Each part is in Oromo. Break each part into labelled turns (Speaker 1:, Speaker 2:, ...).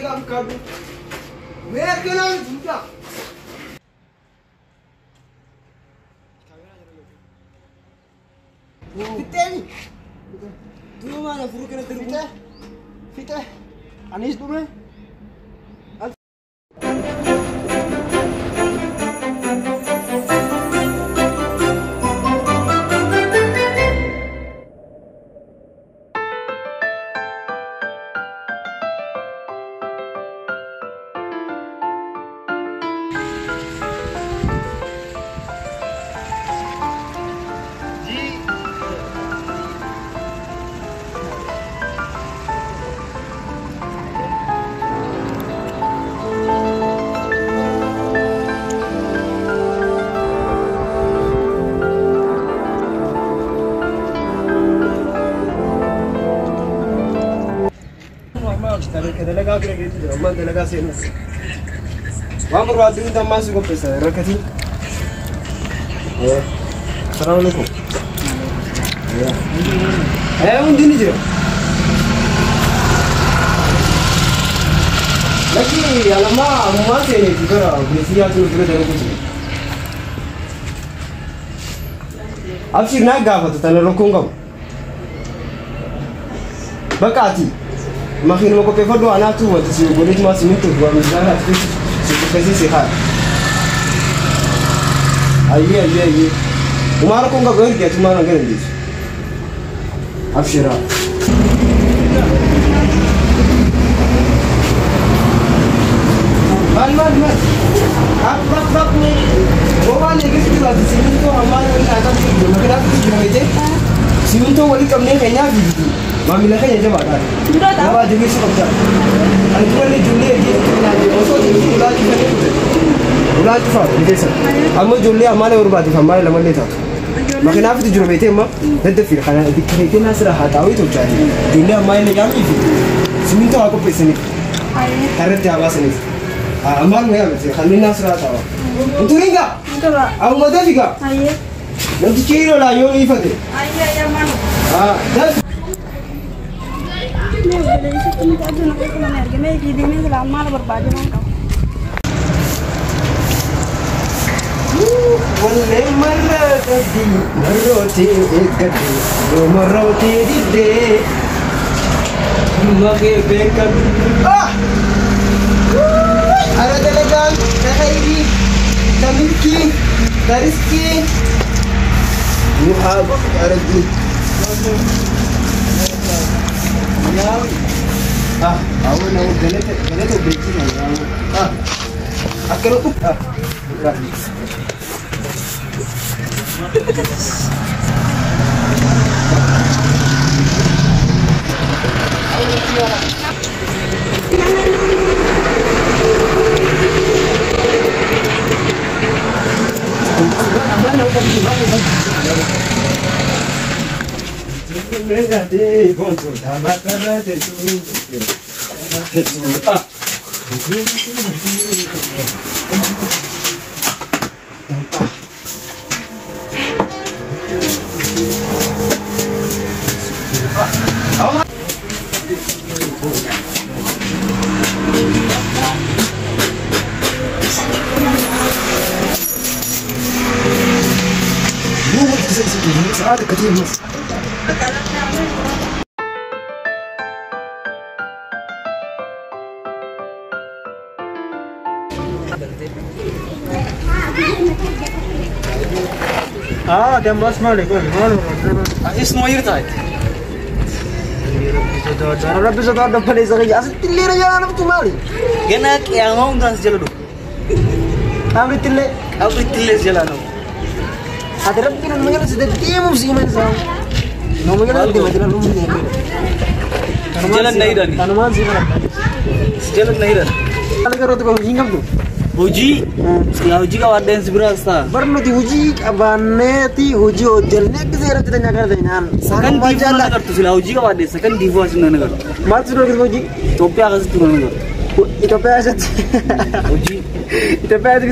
Speaker 1: قام كابو وين كلام جوجا الثاني تو ما انا فروك انا تربو فيته انيس دومه دلقا كده كده ما دلقا سينس وامر وادرين ده ما سيكون بس ركتي السلام عليكم وين نجي لكن يا لما ما سيني ترى بيسيا تقول كده دلقا أبشر ناقة فتتنركونكم بكاتي ما خير ما كوبي فدو أنا تو وتسيو بوليت ما سميتو ومزارع تفيش سكوكسي سيخار أيه وما ركون كغير كي تما نغير ديس أبشرا ما أب هو اللي يجي كده سميتو أمان ولا أتام كده ما كده كده سميتو ولي كم نين كينيا فيديو ما ملكه يجي بعد ما جميل سكوبتا أنتوا اللي جولي يجي وصل يجي ولا تفعل ليس أما جولي أمانة ورباطي فما لما اللي تات ما كنا في تجربتين ما ندفع في خانة دكتورين ناس راح تاوي توجعني جولي أمانة اللي جامي في سمينتو أكو بسني كارت جابا سني أمان ما يعمل خلينا ناس راح تاوي أنتوا رينجا أو ما تفيكا nanti kiri lah yang ini fadil.
Speaker 2: Ayah yang mana?
Speaker 1: Dah.
Speaker 2: Ni boleh isi tu aja nak aku mana lagi? Ni kiri ni selama lah berbaju nak.
Speaker 1: Wale marah tadi, maroti ekati, do maroti di de, mage bekan. Ada telegram, Tahiri, Tamilki, Tariski. Muhab Arabni. Awal nak galet beriti lah. Akhirnya tu. هذا كثير مصر كم راس مالك اسمه يرتاي ربي زاد ده فلي زغي اصل تلي رجال انا بتمالي جناك يا هون دانس جلدو امري تلي جلانو هذا ربي من مجال سيد تيم وسيمن سام نو مجال دي مجال نو جلن नहीं रही हनुमान जी जलन नहीं रही अलग करो तो हिंगम तो हुजी हुजी का वाद्य सिबरास था बरनो ती हुजी अबाने ती हुजी जलने के जरा तो ना कर देना सकन दीवाना कर तो सिला हुजी का वाद्य सकन दीवास ना कर मार सुनो कि हुजी टोपिया का सुनो ना टोपिया से हुजी टोपिया से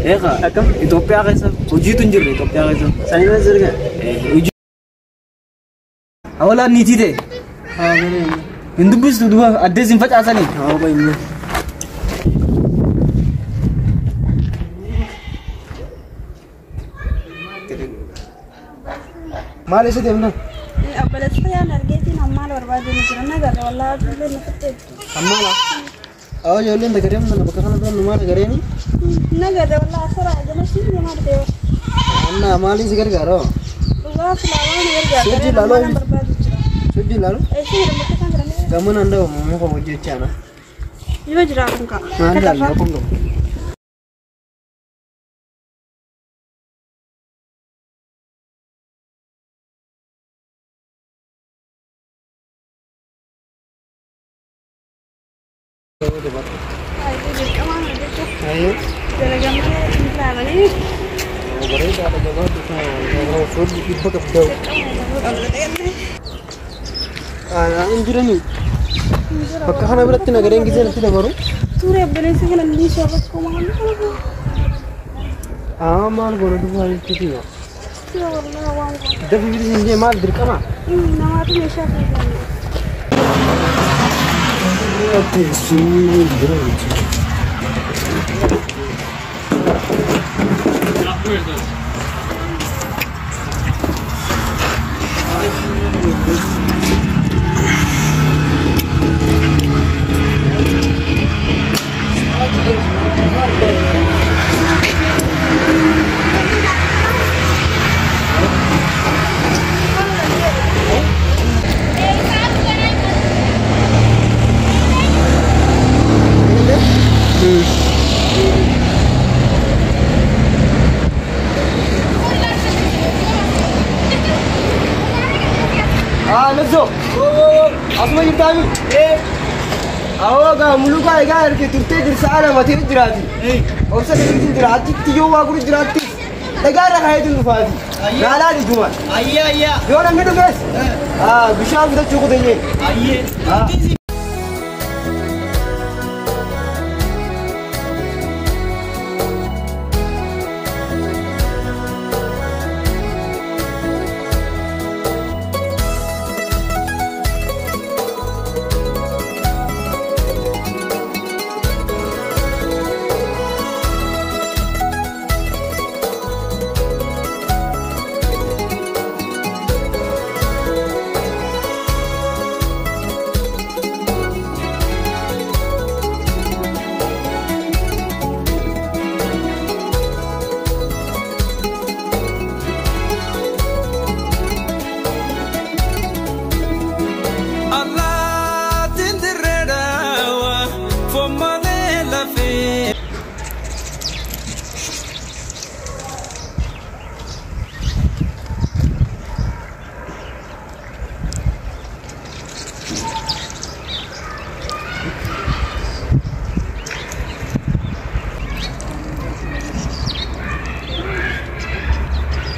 Speaker 1: है का कम टोपिया का सब हुजी तुंजर टोपिया का सब सही में जर हुजी अवला नीति दे हां Indubis tu dua ada simpat asal ni. Oh baik. Mal isi dia mana?
Speaker 2: Abalas saya nargetin amal berbaju ni kerana gara wallah dulu nak
Speaker 1: Amal lah. Oh jualin tak kerja mana? Bukan ada nomor kerja ni?
Speaker 2: Nak gara wallah asal aja masih ni nomor deh.
Speaker 1: Anna amal isi kerja karo.
Speaker 2: Luar selama ni kerja.
Speaker 1: Suji lalu. Suji lalu.
Speaker 2: Isi rumah kita kerana.
Speaker 1: Kamu nanda mau kau wujud cina?
Speaker 2: Ibu jerah engkau.
Speaker 1: Nanda apa engkau? Ayo.
Speaker 2: Teragam kita lagi.
Speaker 1: Boleh dah ada jalan tu kan. Kalau suruh kita kepedau. Injira ni. Pakai berat tu negara yang kita nanti dah baru.
Speaker 2: Suruh beli segala ni siapa sekolah ni?
Speaker 1: Mal baru tu hari kita ya.
Speaker 2: Siapa orang?
Speaker 1: Dah bibir sini mal berkama.
Speaker 2: Nama tu siapa?
Speaker 1: Oke, sudah. Let's go. Asma kita ni. Awak mulu ka egar ke turte dirsana mati dirati. Osa ke dirati tiyo wa guru dirati. Egar ka hai tu fadi. Nala di cuma. Ayya. Yo na medu guys. Bishal kita cukup denye. Ayye.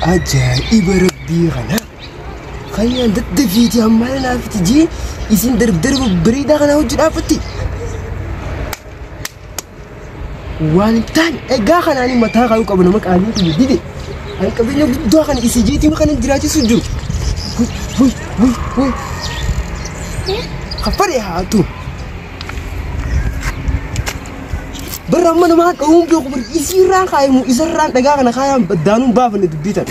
Speaker 1: Ajaib Rabbi kana. Kaya ضد فيدي عمالنا في تجي يسين درب بريدة kana wujud afati. Waltan ega kana ni mata kayu kabana makali tu dide. Ay kabinyo do kana isijiti mo kana dirachi sujud. Hui. Kapare ha tu. Beramma nama kau umpi aku berisiran kayamu isiran daga kana kaya danun bapa ni dubitan.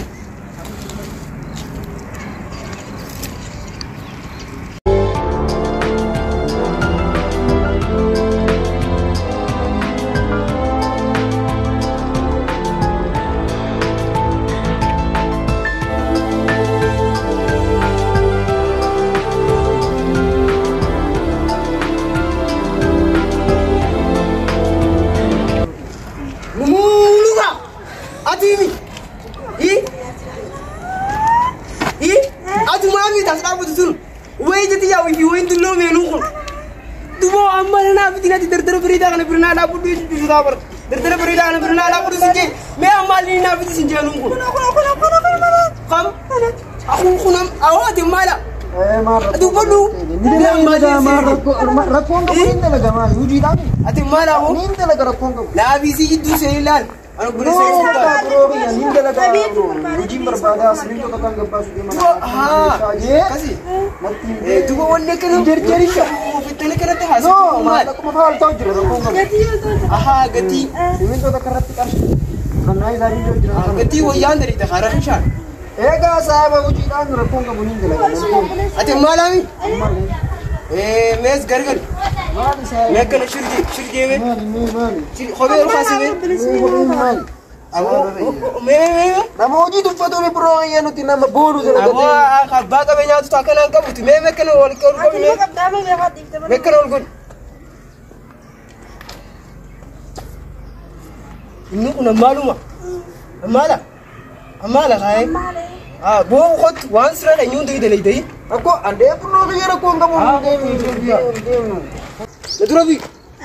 Speaker 1: Derdera berita kan pernah ada pun di Sudabar. Derdera berita kan pernah ada pun di sini. Mea mali na di sini jangan nunggu. Kamu? Aku kunam awak di mana? Mar. Aduh perlu. Dia mar. Rapong kau ini lega mar. Uji tahu. Ati mana aku? Ini lega rapong kau. Lah bisi itu sehilan. أنا أقول لك
Speaker 2: أبيت
Speaker 3: Hojii barbaadaa sibiilota kan gabbaasu
Speaker 1: كذي تقول ولا كده جرجريشة وفتني كده تحاسب
Speaker 3: ما لكم فعل توجر
Speaker 1: أها قتي
Speaker 3: sibiilota karratti qarshi kan ay zari jira
Speaker 1: قتي ويان دري تخارج شان
Speaker 3: eega saaba hojiidhaan rakkoon qabu niin dalagaa
Speaker 1: أنت مالامي ميز قرقر
Speaker 3: maali saaba
Speaker 1: ما كان شرجي مين
Speaker 3: maali
Speaker 1: خبير خاسمين
Speaker 3: maali
Speaker 1: مين
Speaker 3: nama hojii tuffatoo biroo ayyaa nuti nama boonu jira
Speaker 1: أبو خباك بينات تاكل أنك بتو مين كان ولا كان مين كان ولا كان إنه كنا معلومة مالا هاي بو خد وانس رأي نيون ده يدلي ده
Speaker 3: Ako ande pernah kaya rakkoon qabu deemu
Speaker 1: لدرابي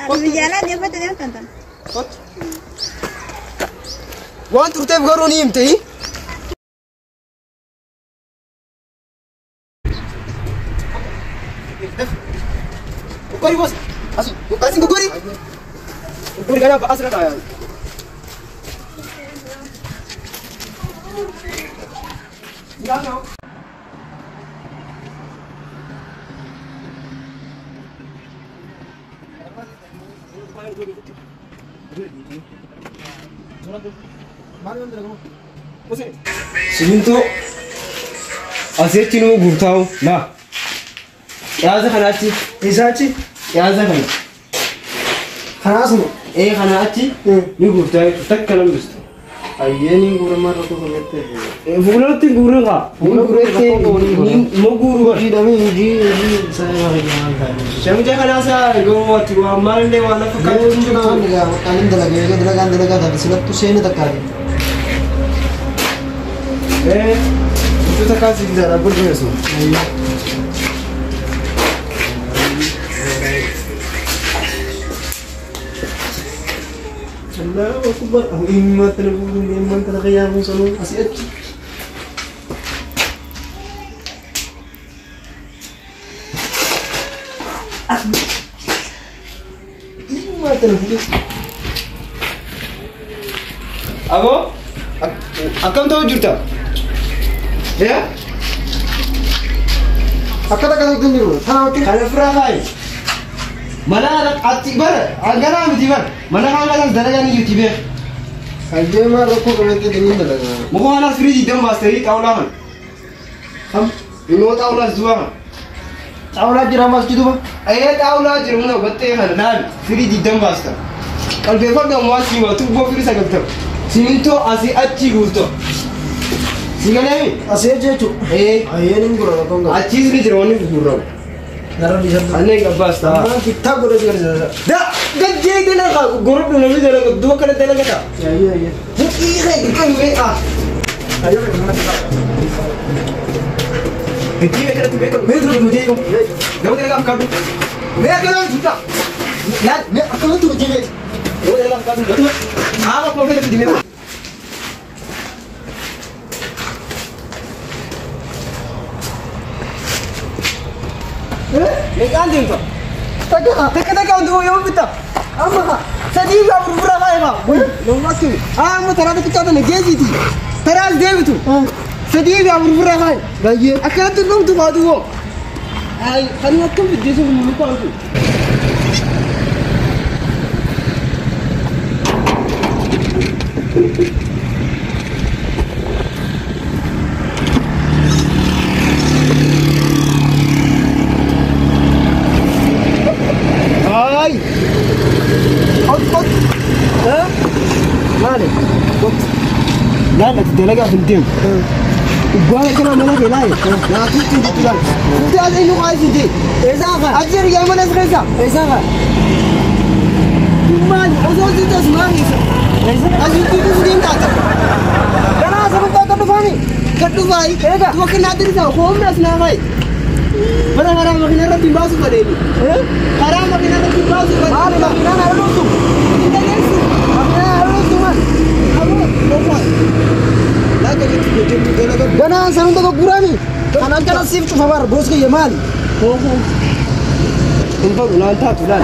Speaker 2: Bijalan dia betul dia tonton.
Speaker 1: خد وان ترتب قروني يمتى بكوري بس أسي بكوري كنا بأسرع كايا Siminto asirratti nu gurtaa'u laa yaasa kanaatti
Speaker 3: isaachi
Speaker 1: yaasa kana
Speaker 3: kanaasuma
Speaker 1: kana achi ni gurtaa'u takka lambistu
Speaker 3: ayyeeniin guuramaa rakkoo kamettee
Speaker 1: fuulatti guuruu kaa fuulatti mo guuruu kaa
Speaker 3: hidhamee hojii isaa irraa hojjetaan taa'e
Speaker 1: shamija kanaasaa goowwaatti waan maalillee waan lafa kaayyoon jirtu
Speaker 3: Kanin dalagaa tapi silaptu seni takari.
Speaker 1: itu takkan sih bisa dapur beres
Speaker 3: Allah akbar. Ang imat na po ng iman talaga yan kung saan asiat. Imat na po.
Speaker 1: Ako? Akam tahu juta? Ya?
Speaker 3: Akka takkan itu dulu. Tanah wakil.
Speaker 1: Kalau firakai, mana ada ati bar, agak miti bar, mana kan ada daraja ni YouTube.
Speaker 3: Aja mah rokok kemettee dingin dalaga.
Speaker 1: Muka anak free jam masteri taulan.
Speaker 3: Ham.
Speaker 1: Ino taulan dua.
Speaker 3: Awal aja ramas gitu bang.
Speaker 1: Ayat taulan jerumna betul kan? Nan free jam master. Kalau beberapa orang masih waktu gua free sakit tu. Siminto asih aci gusto. Siapa ni?
Speaker 3: Asiat je cu. Ayyeeniin gura rakkoon qabu.
Speaker 1: Aci ni jerumni gurau.
Speaker 3: Nara di sana.
Speaker 1: Aneh kabas ta.
Speaker 3: Amma kita gura segera.
Speaker 1: Dah, gaji itu nak gurau dulu ni jalan dua kali jalan kita.
Speaker 3: Ya iya iya.
Speaker 1: Ini kan me
Speaker 3: Ayo mana kita.
Speaker 1: Gaji kita tu betul. Betul tu dia. Dah boleh kam kam. Mereka kan juta.
Speaker 3: Lihat, aku tuh jadi.
Speaker 1: Boleh kam kam betul. Apa kau boleh di mana? Mereka anjing tu. Tak untuk yang kita.
Speaker 3: Ama.
Speaker 1: Sedih tak berubah kaya kau.
Speaker 3: Nongak tuh.
Speaker 1: Mau terang kita tu nak gaji tu. Terang dia tu. Sedih tak berubah kaya.
Speaker 3: Gaya.
Speaker 1: Akan tu nong tu kau tu. Ay, kalau aku video tu lupa aku. Ay. Out.
Speaker 3: Mana?
Speaker 1: لا لا تدلقها في الدم وقال كنا ما نبي لا لا تيجي تقول انت هذا انه عايز دي اذا اجر يا من اسغيسا اذا ما عاوز تسمعني اذا اجي تقول انت انا سبب تدفعني تدفعي تو كنا ادري هو الناس ناوي بلا حرام مكنا ربي باسو بديني حرام مكنا ربي باسو بديني ما مكنا نرلوتو انت ليش مكنا نرلوتو man
Speaker 3: Gana sarung tak kurani. Kanan kanan sif tu fabar bos ke Yaman.
Speaker 1: Tempat ulang tak ulang.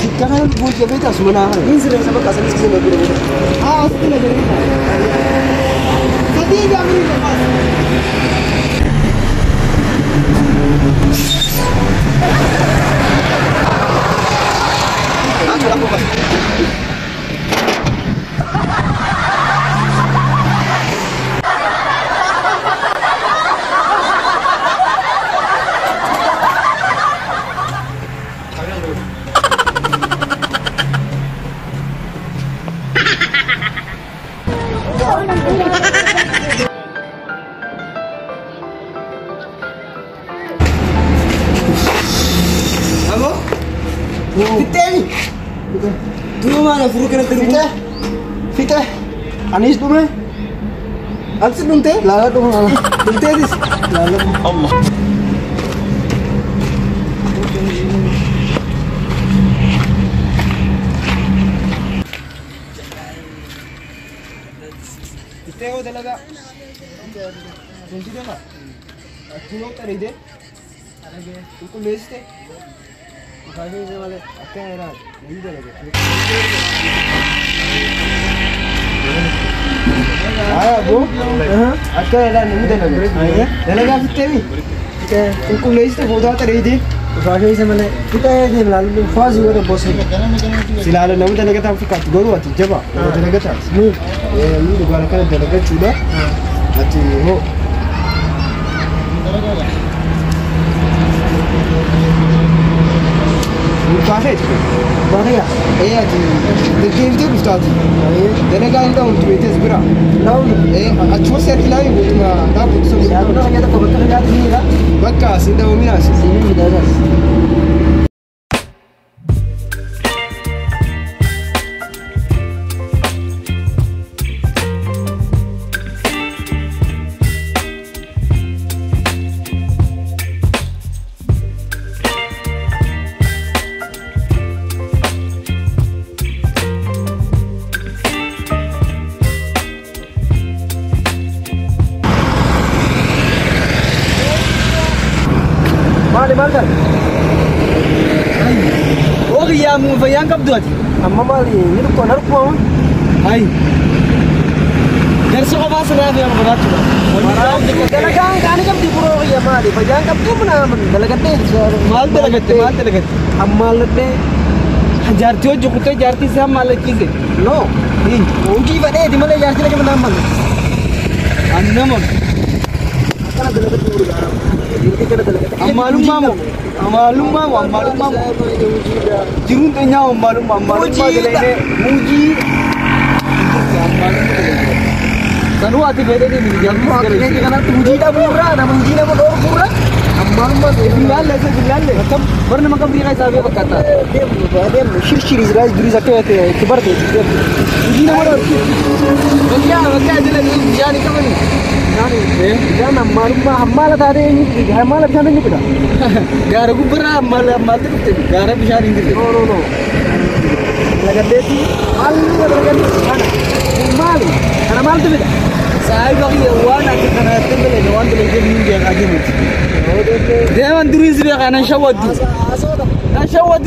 Speaker 3: Kita
Speaker 1: كان بوجه بيت اسمنا ينزل سبق اصلا اسمه بيت اصلا جريمه صديق عمري Dulu mana furu kena terus? Fitah, Anis dulu. Anis dulu teh, lala dulu lala. Dulu teh dis, lala. Allah. Kita udah laga. Kunci dia mah. Aku mau cari deh. Aku list deh. Kali ini malah apa yang ada? Ini dah lagi. Ayah bu, apa yang ada? Ini dah lagi. Ayah, dah lagi apa tadi? Kita, aku list tu bodoh tadi deh. Kali ini malah kita ni lalu faz juga tu bos. Silalu nama dah lagi tak fikir. Guru ati jawab. Dah lagi tak. Ini dua kali dah lagi sudah. Ati ho. Bukan itu, bukan ya? Di game tu bisa tu. Denaga ini dah untuk itu segera. Lalu, acur set lagi boleh mah. Dah putus. Aku nak kita kau betul lihat ni lah. Bakas, ini dah uminas. Ini dah dah. Makan. Oh iya, mau bayang kap tuh? Amma mali, ini tuh konar kuah. Hai. Dari sekolah sana yang berat juga. Dalagang kan kap di pura iya mali, bayang kap tuh mana? Dalagan deh. Mal dalagan. Amal deh. Hajar tuh jukutnya jarti sih amal lagi. No. Ini. Uji pada di mana jarti lagi mana amal? Anda mau? Karena dalagan pura. Amalum mamu. Jirun tu nyawa amalum jadi ini muji. Sanu hati beda ni. Jamu akhirnya kerana muji dah murah, nama muji dah murah. Amalum bilang le. Macam pernah makan beri kai sahaja berkata. Dia shir Israel duri zakte itu kibar tu. Muji dah murah. Betul aja le. Jadi kamu ni. Jangan amal tadi ini, amal bisa ni kita. Gara aku beram amal tu kita. Gara bisa ni kita. No. Lagan desi, lagan mana? Amal, amal tu kita. Saya bagi wan aku kena tembel, wan tu lagi ni dia lagi ni. Dia wan turis dia kan syawat. Syawat.